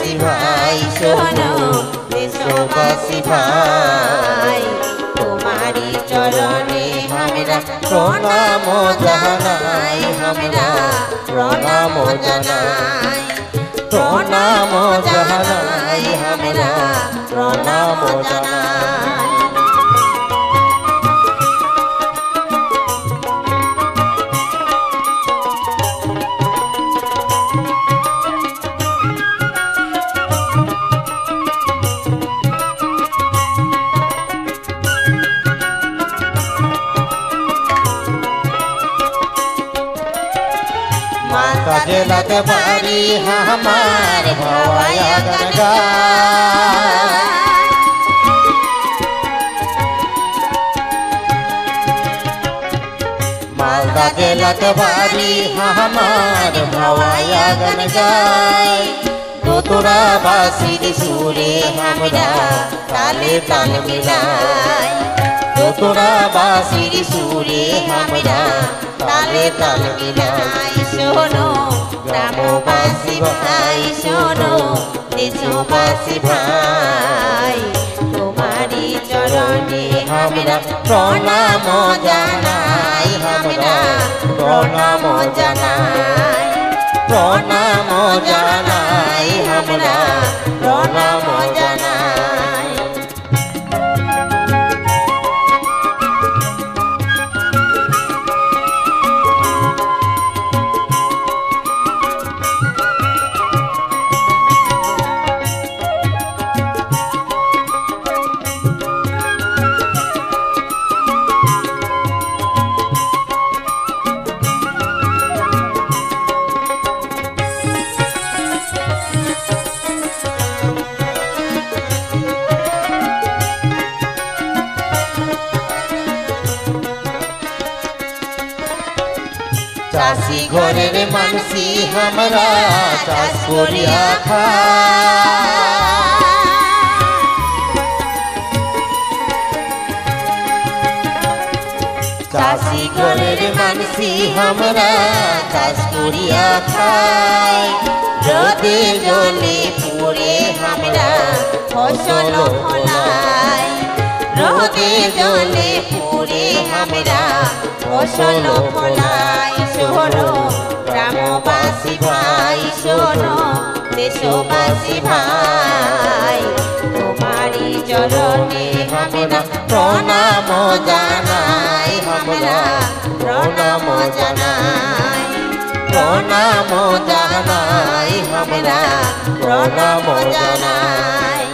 দেশবাসী ভাই শোনো, দেশবাসী ভাই তোমারি চরণে আমরা প্রণাম জানাই, আমরা প্রণাম জানাই, প্রণাম জানাই, আমরা প্রণাম জানাই। माता जलत बारी हमार भवाया गंगा, माता जलत बारी हमार भवाया गंगा, दोतरा बासिर सुरे हमरा ताले ताल मिलाय, दोतरा बासिर सुरे हमरा ताले ताल मिलाय। शोनो ग्रामवासी भाई शोनो, देशवासी भाई तुम्हारी चरणे हमरा प्रणाम जानाई, हमरा प्रणाम जानाई, प्रणाम जानाई, हमरा प्रणाम जानाई। चाषी घरेर मानसी हमरा चाष करिया खाय, चाषी घरेर मानसी हमरा चाष करिया खाय, रोदे जले पुरे हमरा फसल फलाय, रोदे जले पुरे हमरा फसल फलाय। शोनो ग्रामवासी भाई शोनो, देशवासी भाई तुम्हारी चरणे हमरा प्रणाम जानाई, हमरा प्रणाम जानाई, प्रणाम जानाई, हमरा प्रणाम जानाई।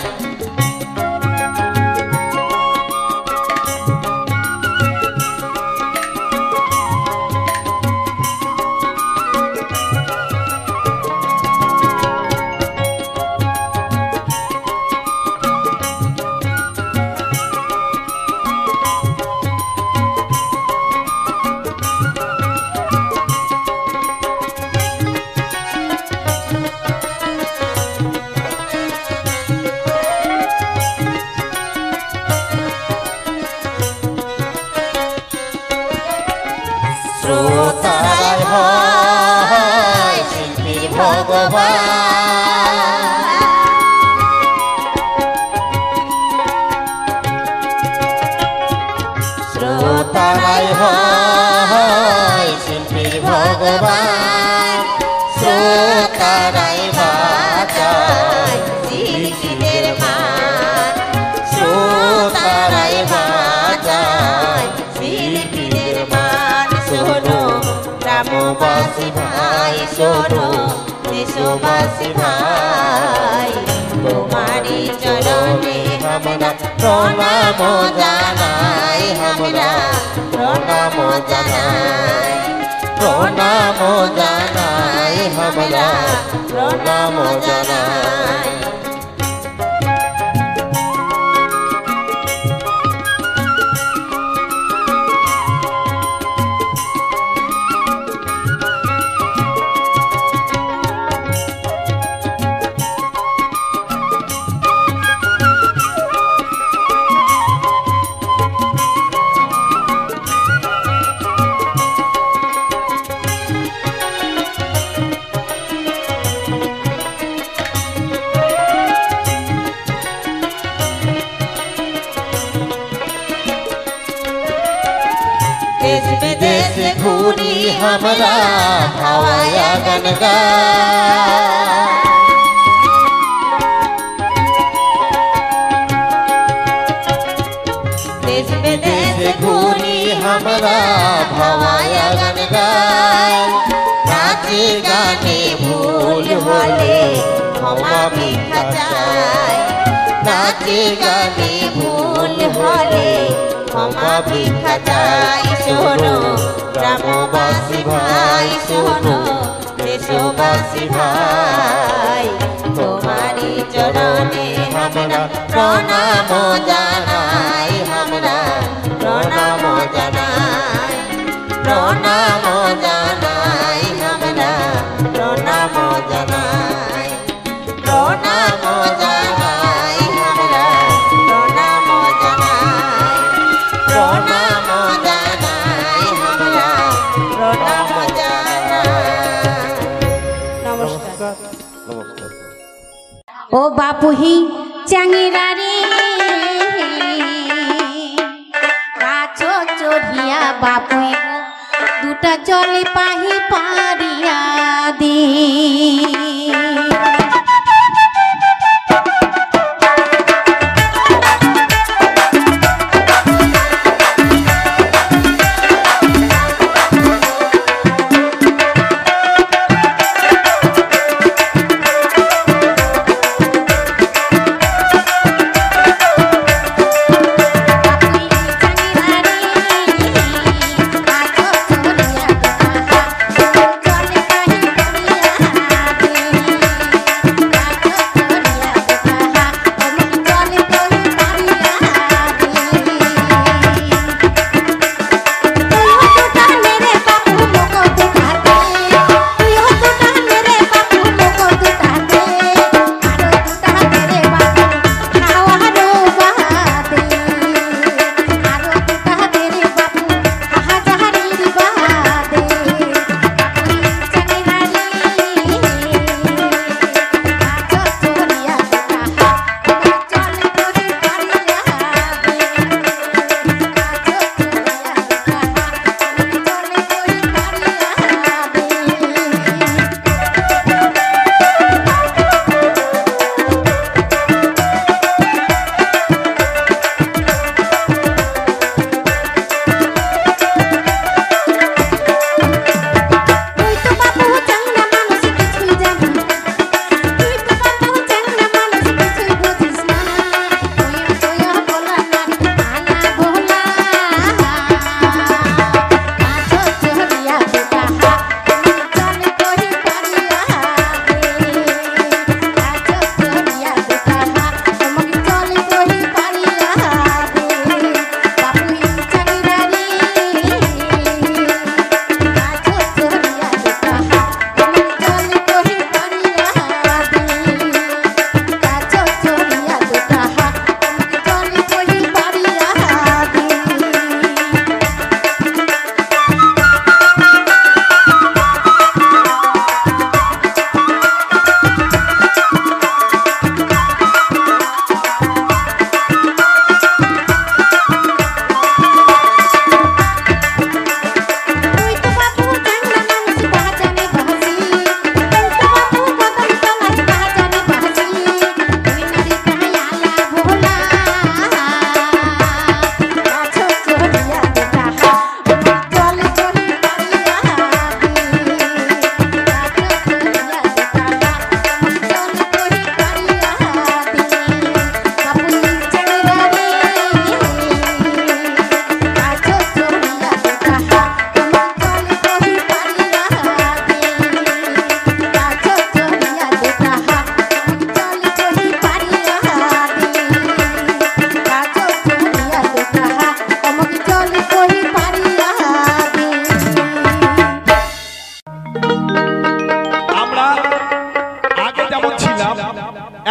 শ্রোতায় হয় শিল্পী ভগবান, শ্রোতায় হয় শিল্পী ভগবান, শ্রোতারাই বাজায় শিল্পীদের মান, শ্রোতারাই বাজায় শিল্পীদের মান। শোনো গ্রামবাসী ভাই শোনো, দেশবাসী ভাই তোমারি চরণে আমরা প্রণাম জানাই, আমরা প্রণাম জানাই, প্রণাম জানাই, আমরা প্রণাম জানাই। हमरा भावाया गन गाय देश विदेश घूरी हमरा भावाया गन गाय नाचे गाने भूल होले क्षमा भिक्षा चाय नाचे गाने भूल होले क्षमा भिक्षा चाय शोनो ग्रामवासी भाई शोनो देशवासी भाई तुम्हारी चरणे हमरा प्रणाम जानाई हमरा प्रणाम जानाई प्रणाम जानाई हमरा प्रणाम जानाई प्रणाम जानाई हमरा प्रणाम जानाई प्रणाम जानाई हमरा प्रणाम जानाई। नमस्कार नमस्कार। ओ बापू ही चांगेरा रे काछो चोरिया बापू दुटा जले पाही पारिया दे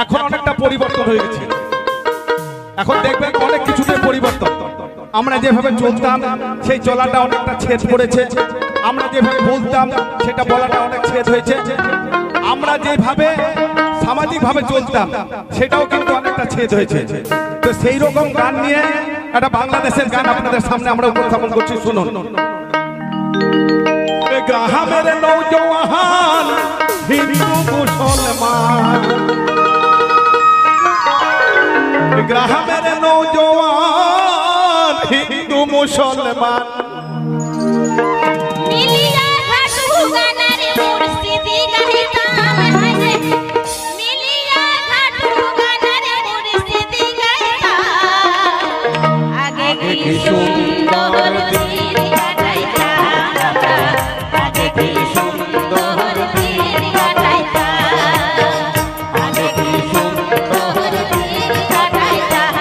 এখন অনেকটা পরিবর্তন হয়ে গেছে। এখন দেখবেন অনেক কিছুতে পরিবর্তন। আমরা যেভাবে চলতাম সেই চলাটা অনেকটা ছেদ পড়েছে, আমরা যেভাবে বলতাম সেটা বলাটা অনেক ছেদ হয়েছে, আমরা যেভাবে সামাজিকভাবে চলতাম সেটাও কিন্তু অনেকটা ছেদ হয়েছে। তো সেই রকম গান নিয়ে একটা বাংলাদেশের গান আপনাদের সামনে আমরা উপস্থাপন করছি, শুনুন। গ্রামের নৌজওয়ান হিন্দু মুসলমান, গ্রামের নৌজওয়ান হিন্দু মুসলমান। মিলিয়া ঘাটু গানারে মুর্শিদি গাইতাম হাজে, মিলিয়া ঘাটু গানারে মুর্শিদি গাইতাম। আগে কি সুন্দর দিন কাটাইতাম, আগে কি সুন্দর দিন কাটাইতাম, আগে কি সুন্দর দিন কাটাইতাম,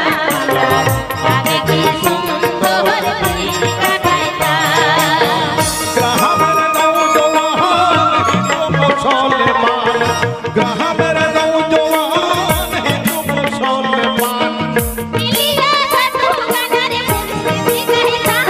আগে কি সুন্দর দিন কাটাইতাম। গ্রামের নৌজওয়ান হিন্দু মুসলমান, গ্রামের নৌজওয়ান হিন্দু মুসলমান। মিলিয়া ঘাটু গানারে মুর্শিদি গাইতাম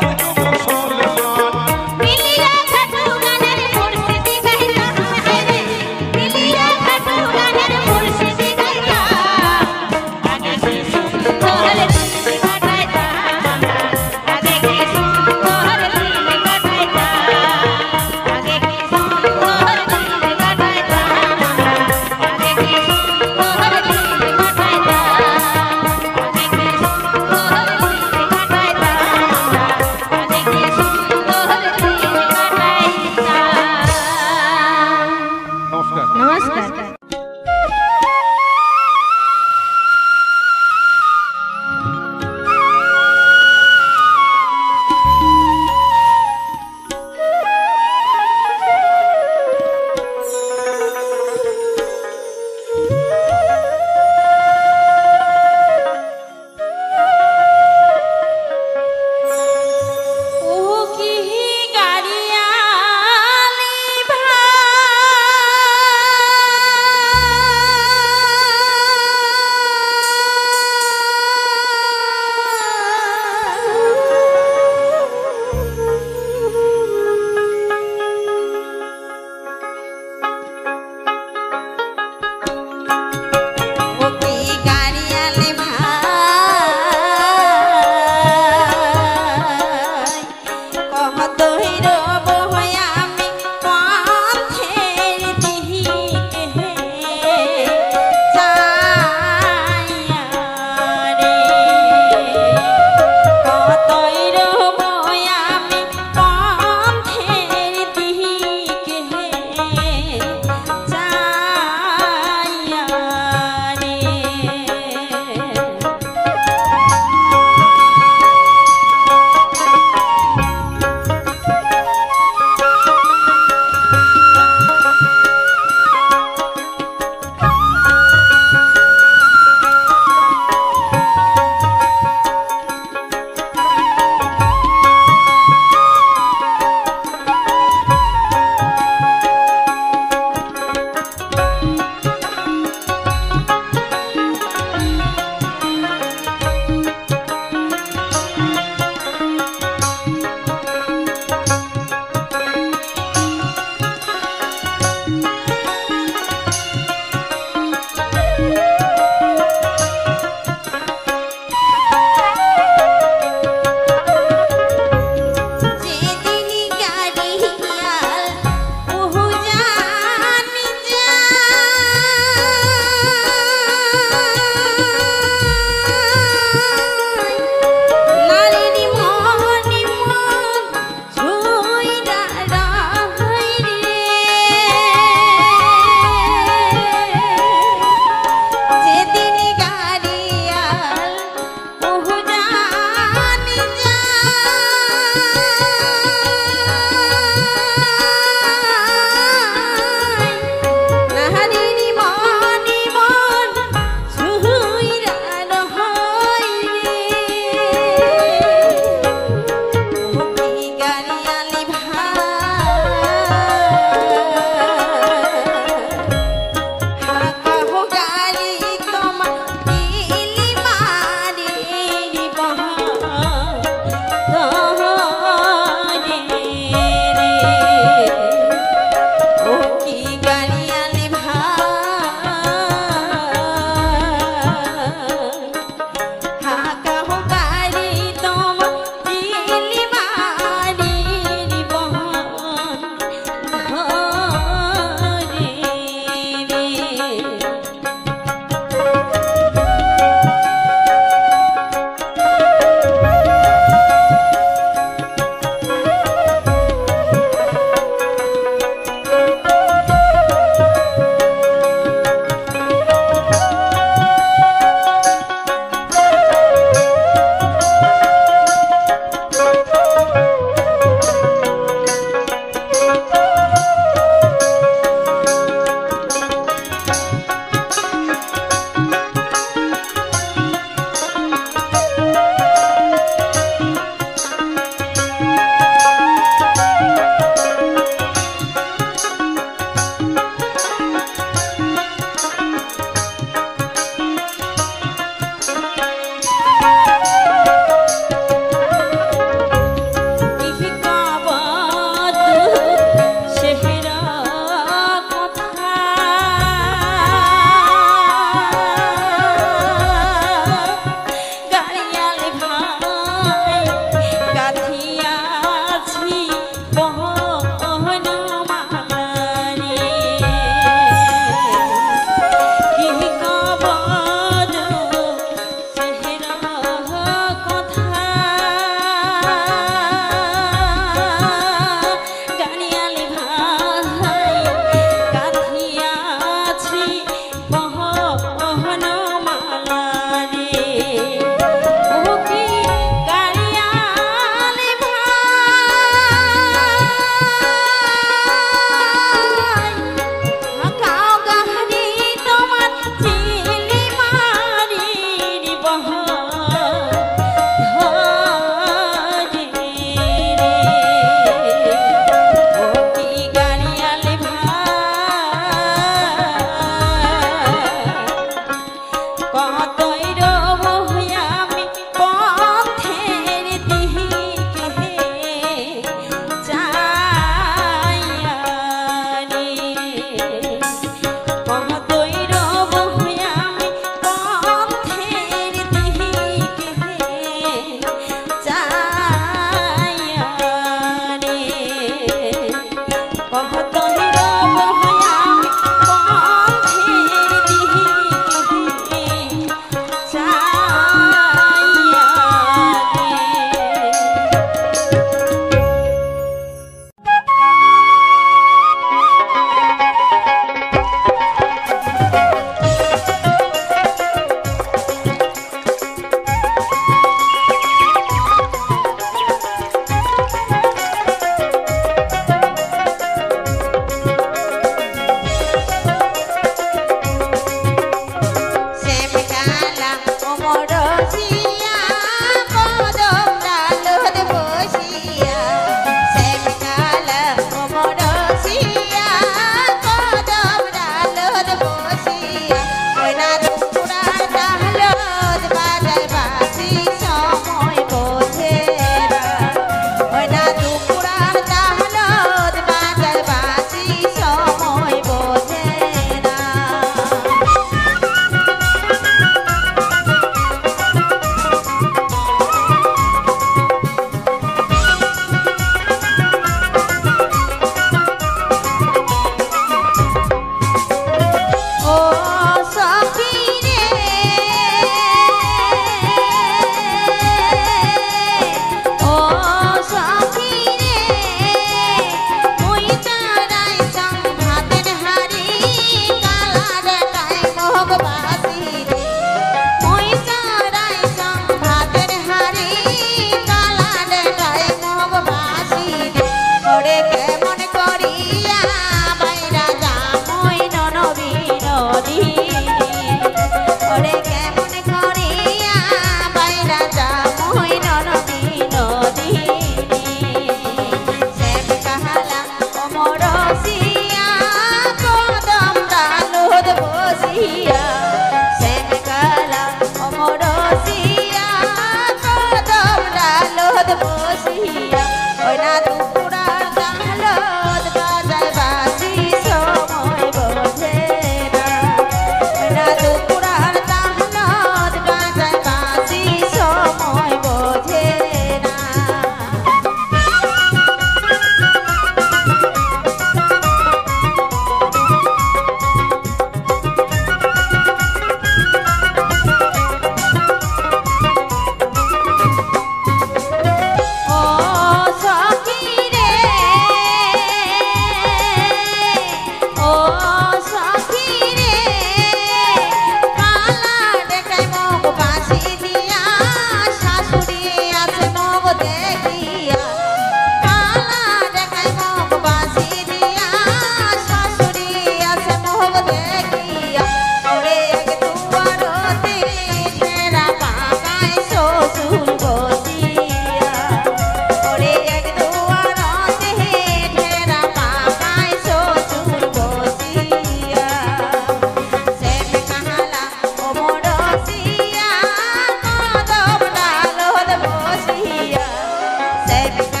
জয় বিষ্ণু